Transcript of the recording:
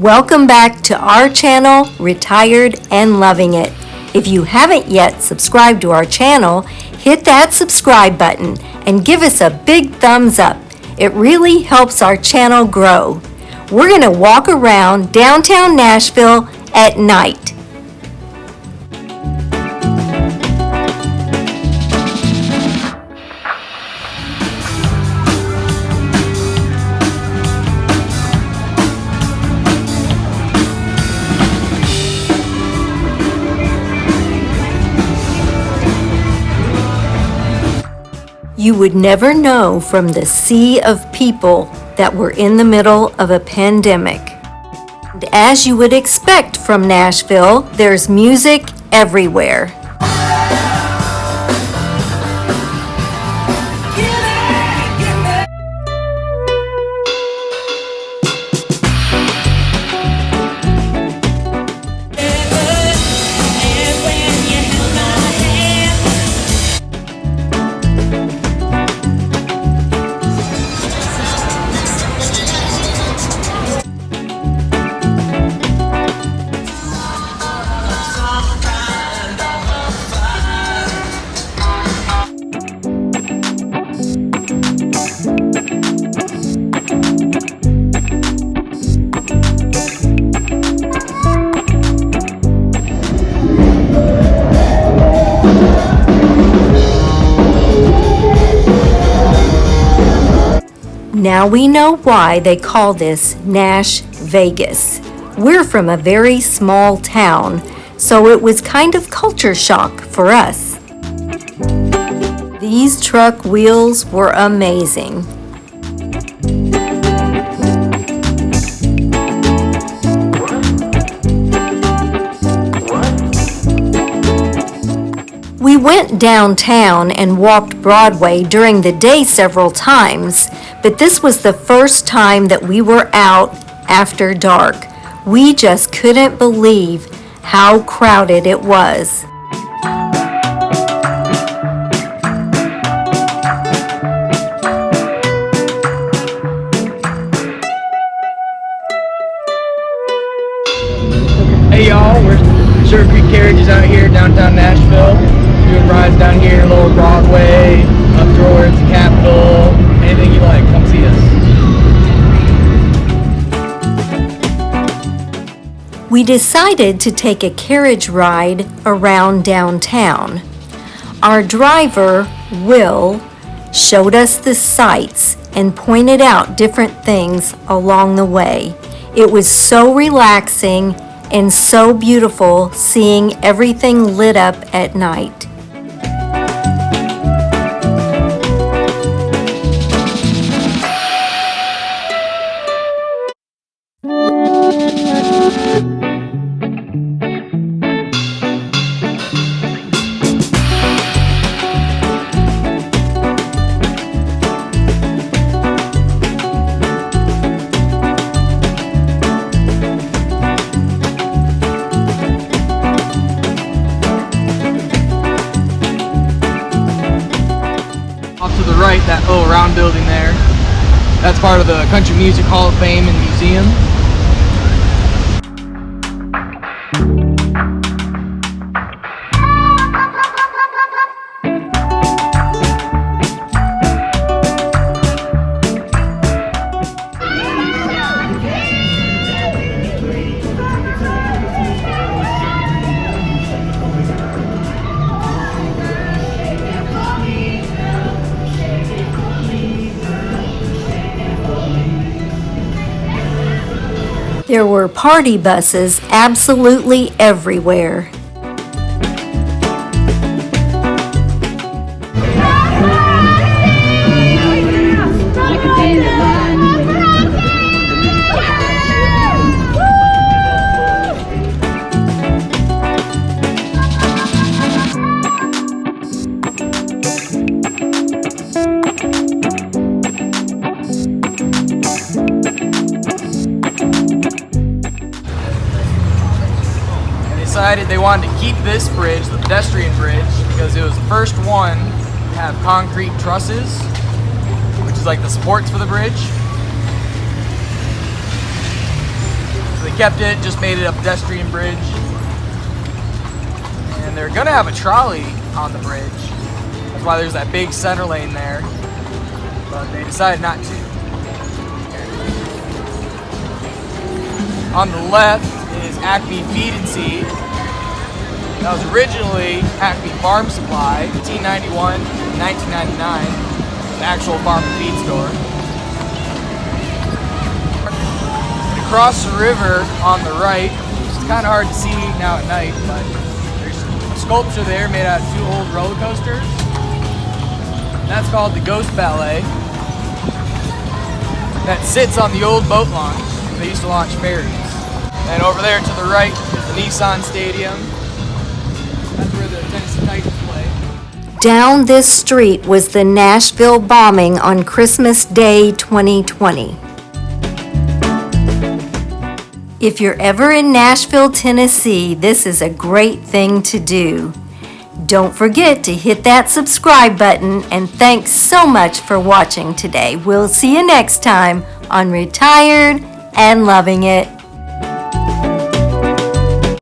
Welcome back to our channel, Retired and Loving It. If you haven't yet subscribed to our channel, hit that subscribe button and give us a big thumbs up. It really helps our channel grow. We're going to walk around downtown Nashville at night. You would never know from the sea of people that we're in the middle of a pandemic. And as you would expect from Nashville, there's music everywhere. Now we know why they call this Nash Vegas. We're from a very small town, so it was kind of culture shock for us. These truck wheels were amazing. We went downtown and walked Broadway during the day several times, but this was the first time that we were out after dark. We just couldn't believe how crowded it was. Hey y'all, we're Sugar Creek Carriages out here downtown Nashville. Doing rides down here, Lower Broadway, up towards the Capitol, anything you like, come see us. We decided to take a carriage ride around downtown. Our driver, Will, showed us the sights and pointed out different things along the way. It was so relaxing and so beautiful seeing everything lit up at night. Off to the right, that little round building there, that's part of the Country Music Hall of Fame and Museum. There were party buses absolutely everywhere. Decided they wanted to keep this bridge, the pedestrian bridge, because it was the first one to have concrete trusses, which is like the supports for the bridge. So they kept it, just made it a pedestrian bridge. And they're gonna have a trolley on the bridge. That's why there's that big center lane there. But they decided not to. On the left is Acme Feed and Seed. That was originally Acme Farm Supply, 1891 and 1999, the actual farm and feed store. And across the river on the right, which is kind of hard to see now at night, but there's a sculpture there made out of 2 old roller coasters. That's called the Ghost Ballet. That sits on the old boat launch. They used to launch ferries. And over there to the right is the Nissan Stadium. That's where the Tennessee Titans play. Down this street was the Nashville bombing on Christmas Day 2020. If you're ever in Nashville, Tennessee, this is a great thing to do. Don't forget to hit that subscribe button, and thanks so much for watching today. We'll see you next time on Retired and Loving It.